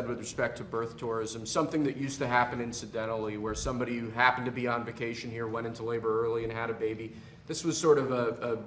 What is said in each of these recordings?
with respect to birth tourism, something that used to happen incidentally, where somebody who happened to be on vacation here went into labor early and had a baby. This was sort of a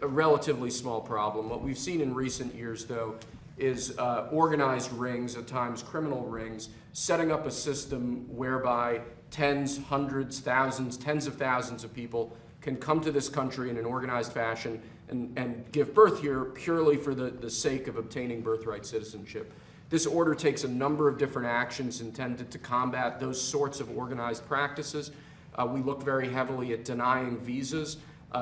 relatively small problem. What we've seen in recent years, though, is organized rings, at times criminal rings, setting up a system whereby tens, hundreds, thousands, tens of thousands of people can come to this country in an organized fashion and give birth here purely for the sake of obtaining birthright citizenship. This order takes a number of different actions intended to combat those sorts of organized practices. We look very heavily at denying visas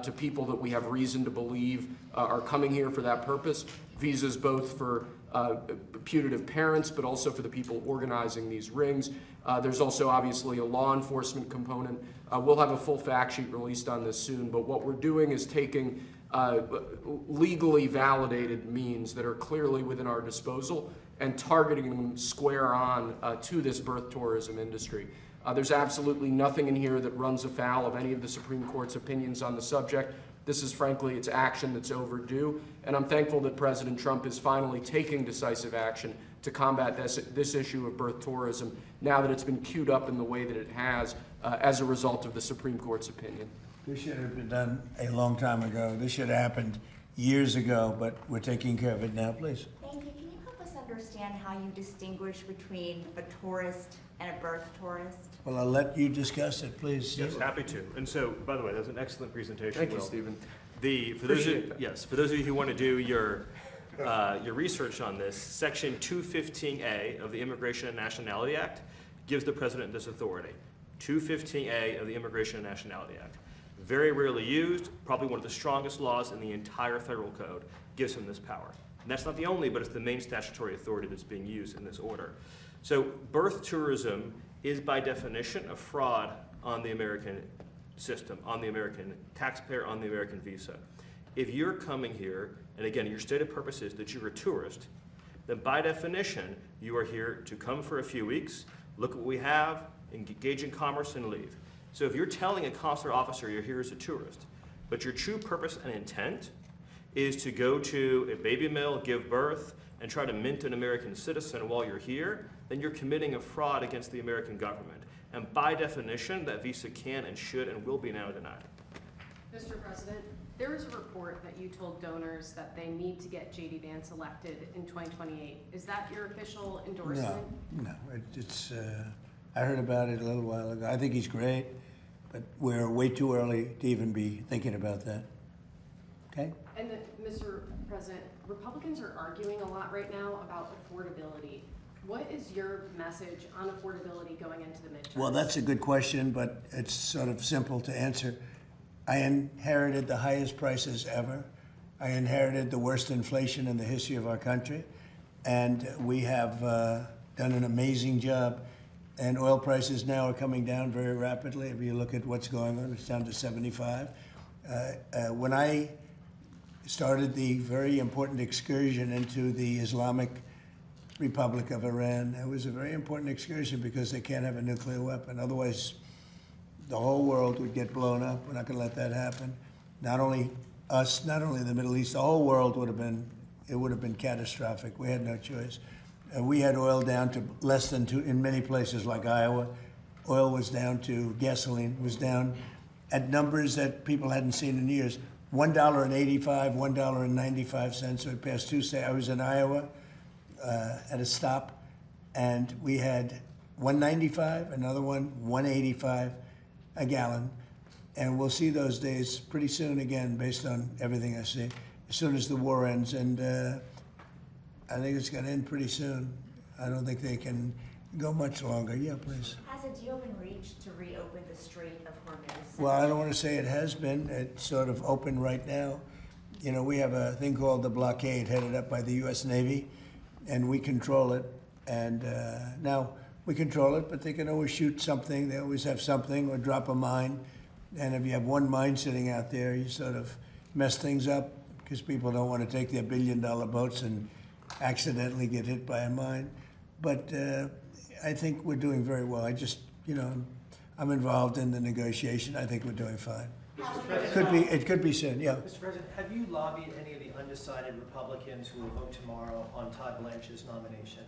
to people that we have reason to believe are coming here for that purpose. Visas both for putative parents, but also for the people organizing these rings. There's also obviously a law enforcement component. We'll have a full fact sheet released on this soon, but what we're doing is taking legally validated means that are clearly within our disposal and targeting them square on to this birth tourism industry. There's absolutely nothing in here that runs afoul of any of the Supreme Court's opinions on the subject. This is frankly, it's action that's overdue, and I'm thankful that President Trump is finally taking decisive action to combat this issue of birth tourism now that it's been queued up in the way that it has as a result of the Supreme Court's opinion. This should have been done a long time ago. This should have happened years ago, but we're taking care of it now, please. Thank you. Can you help us understand how you distinguish between a tourist and a birth tourist? Well, I'll let you discuss it, please. Yes, happy to. And so, by the way, that was an excellent presentation. Thank you, Stephen. For those of you who want to do your research on this, Section 215A of the Immigration and Nationality Act gives the president this authority. 215A of the Immigration and Nationality Act. Very rarely used, probably one of the strongest laws in the entire federal code, gives him this power. And that's not the only, but it's the main statutory authority that's being used in this order. So birth tourism is by definition a fraud on the American system, on the American taxpayer, on the American visa. If you're coming here, and again, your stated purpose is that you're a tourist, then by definition, you are here to come for a few weeks, look at what we have, engage in commerce, and leave. So if you're telling a consular officer you're here as a tourist, but your true purpose and intent is to go to a baby mill, give birth, and try to mint an American citizen while you're here, then you're committing a fraud against the American government. And by definition, that visa can and should and will be now denied. Mr. President, there is a report that you told donors that they need to get J.D. Vance elected in 2028. Is that your official endorsement? No. I heard about it a little while ago. I think he's great, but we're way too early to even be thinking about that. Okay? And Mr. President, Republicans are arguing a lot right now about affordability. What is your message on affordability going into the midterms? Well, that's a good question, but it's sort of simple to answer. I inherited the highest prices ever. I inherited the worst inflation in the history of our country. And we have done an amazing job. And oil prices now are coming down very rapidly. If you look at what's going on, it's down to 75. When I started the very important excursion into the Islamic Republic of Iran, it was a very important excursion because they can't have a nuclear weapon. Otherwise, the whole world would get blown up. We're not going to let that happen. Not only us, not only the Middle East, the whole world would have been catastrophic. We had no choice. We had oil down to less than two, in many places like Iowa. Oil was down to, gasoline was down at numbers that people hadn't seen in years. $1.85, $1.95. So it passed Tuesday. I was in Iowa at a stop, and we had $1.95, another one, $1.85 a gallon. And we'll see those days pretty soon again, based on everything I see, as soon as the war ends. And I think it's going to end pretty soon. I don't think they can go much longer. Yeah, please. Has a deal been reached to reopen the Strait of Hormuz? Well, I don't want to say it has been. It's sort of open right now. You know, we have a thing called the blockade headed up by the U.S. Navy, and we control it. And now we control it, but they can always shoot something. They always have something or drop a mine. And if you have one mine sitting out there, you sort of mess things up because people don't want to take their billion-dollar boats and accidentally get hit by a mine. But I think we're doing very well. I'm involved in the negotiation. I think we're doing fine. It could be soon, yeah. Mr. President, have you lobbied any of the undecided Republicans who will vote tomorrow on Todd Blanche's nomination?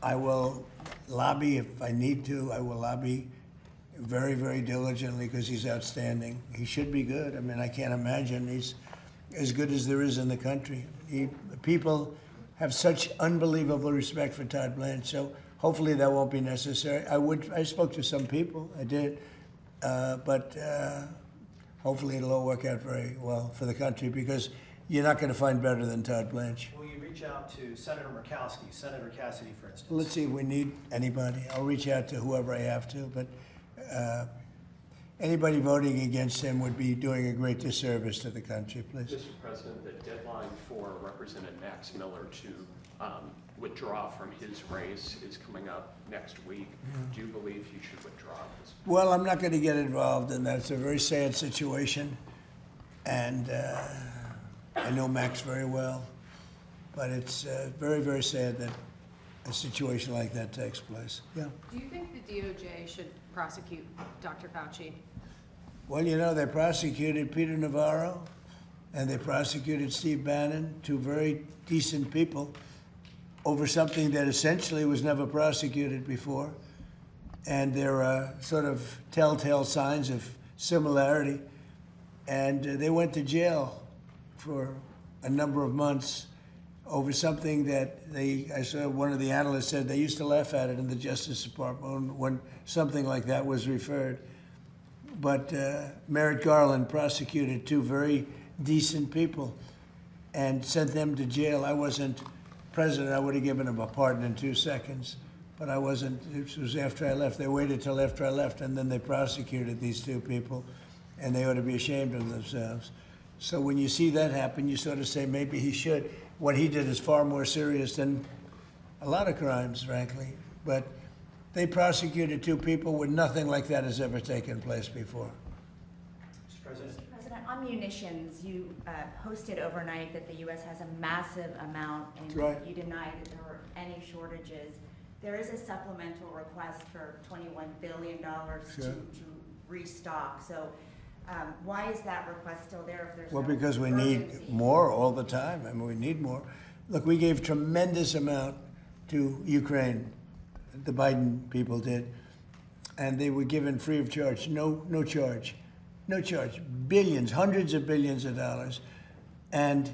I will lobby if I need to. I will lobby very, very diligently because he's outstanding. He should be good. I mean, I can't imagine he's as good as there is in the country. People have such unbelievable respect for Todd Blanche, so hopefully that won't be necessary. I spoke to some people, I did, but hopefully it'll all work out very well for the country because you're not going to find better than Todd Blanche. Will you reach out to Senator Murkowski, Senator Cassidy, for instance? Let's see if we need anybody. I'll reach out to whoever I have to, but anybody voting against him would be doing a great disservice to the country, please. Mr. President, the deadline for Representative Max Miller to withdraw from his race is coming up next week. Do you believe he should withdraw this? Well, I'm not going to get involved in that. It's a very sad situation, and I know Max very well, but it's very, very sad that a situation like that takes place. Yeah. Do you think the DOJ should prosecute Dr. Fauci? Well, you know, they prosecuted Peter Navarro, and they prosecuted Steve Bannon, two very decent people, over something that essentially was never prosecuted before. And there are sort of telltale signs of similarity. And they went to jail for a number of months over something that I saw one of the analysts said they used to laugh at it in the Justice Department when something like that was referred. But Merrick Garland prosecuted two very decent people and sent them to jail. I wasn't president. I would have given him a pardon in 2 seconds, but I wasn't. It was after I left. They waited till after I left, and then they prosecuted these two people, and they ought to be ashamed of themselves. So when you see that happen, you sort of say maybe he should. What he did is far more serious than a lot of crimes, frankly. But they prosecuted two people when nothing like that has ever taken place before. Mr. President? Mr. President, on munitions, you posted overnight that the U.S. has a massive amount, and That's right. you denied that there were any shortages. There is a supplemental request for $21 billion Sure. to restock. So why is that request still there if there's Well, no because we urgency? need more all the time. I mean, we need more. Look, we gave tremendous amount to Ukraine. The Biden people did. And they were given free of charge. No charge. No charge. Billions, hundreds of billions of dollars. And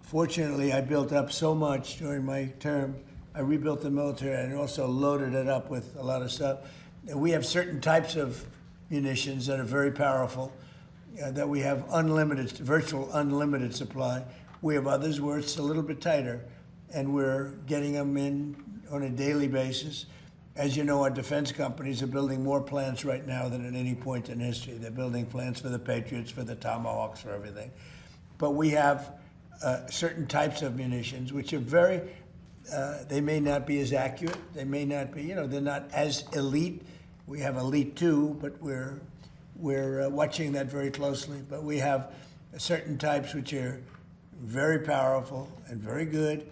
fortunately, I built up so much during my term. I rebuilt the military and also loaded it up with a lot of stuff. And we have certain types of munitions that are very powerful, that we have unlimited, virtual unlimited supply. We have others where it's a little bit tighter, and we're getting them in on a daily basis. As you know, our defense companies are building more plants right now than at any point in history. They're building plants for the Patriots, for the Tomahawks, for everything. But we have certain types of munitions which are very, they may not be as accurate. They may not be, they're not as elite. We have elite too, but we're watching that very closely. But we have certain types which are very powerful and very good,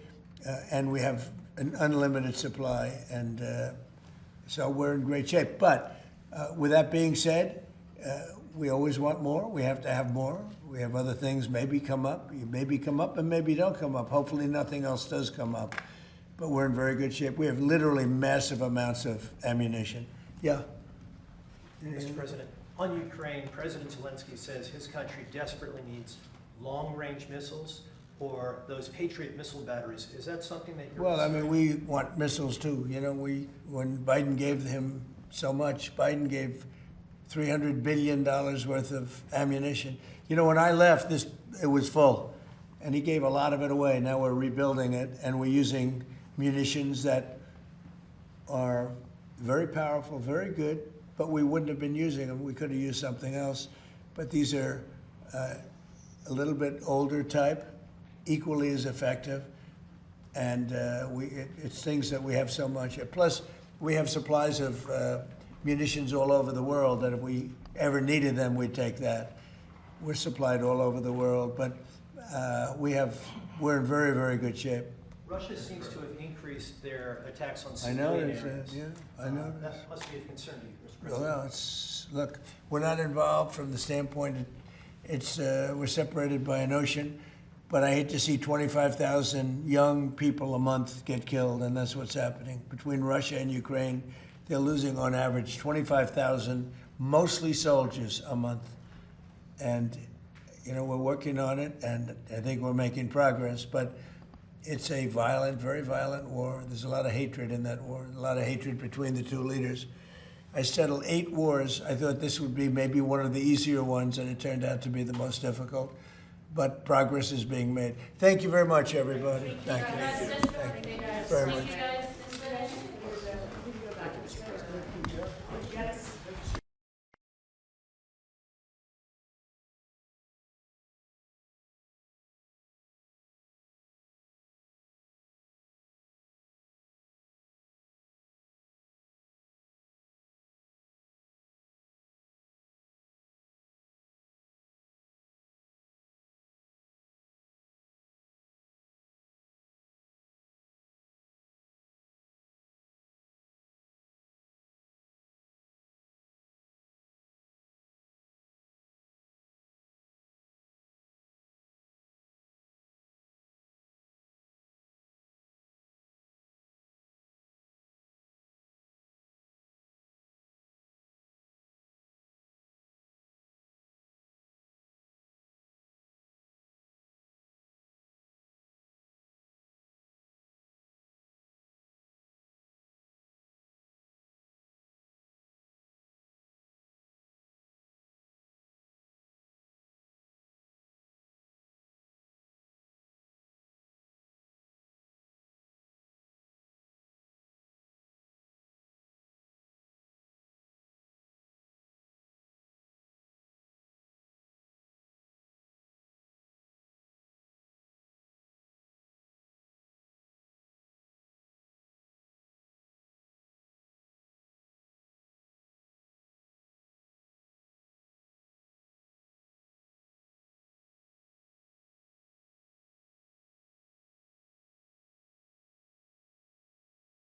and we have an unlimited supply, and so we're in great shape. But with that being said, we always want more. We have to have more. We have other things maybe come up. You maybe come up and maybe don't come up. Hopefully nothing else does come up. But we're in very good shape. We have literally massive amounts of ammunition. Yeah. Mr. President, on Ukraine, President Zelensky says his country desperately needs long-range missiles or those Patriot missile batteries. Is that something that you're... Well, I mean, we want missiles too. When Biden gave him so much, Biden gave $300 billion worth of ammunition. When I left, it was full, and he gave a lot of it away. Now we're rebuilding it, and we're using munitions that are very powerful, very good, but we wouldn't have been using them. We could have used something else. But these are a little bit older type, equally as effective, and it's things that we have so much. Plus, we have supplies of munitions all over the world that if we ever needed them, we'd take that. We're supplied all over the world, but we're in very, very good shape. Russia seems to have increased their attacks on I civilian noticed areas. that, yeah, I noticed. That must be of concern to you, Mr. President. Well, it's, look, we're not involved from the standpoint, we're separated by an ocean, but I hate to see 25,000 young people a month get killed, and that's what's happening. Between Russia and Ukraine, they're losing on average 25,000, mostly soldiers, a month. And, you know, we're working on it, and I think we're making progress, but it's a violent, very violent war. There's a lot of hatred in that war, a lot of hatred between the two leaders. I settled 8 wars. I thought this would be maybe one of the easier ones, and it turned out to be the most difficult. But progress is being made. Thank you very much, everybody. Thank you. Thank you very much.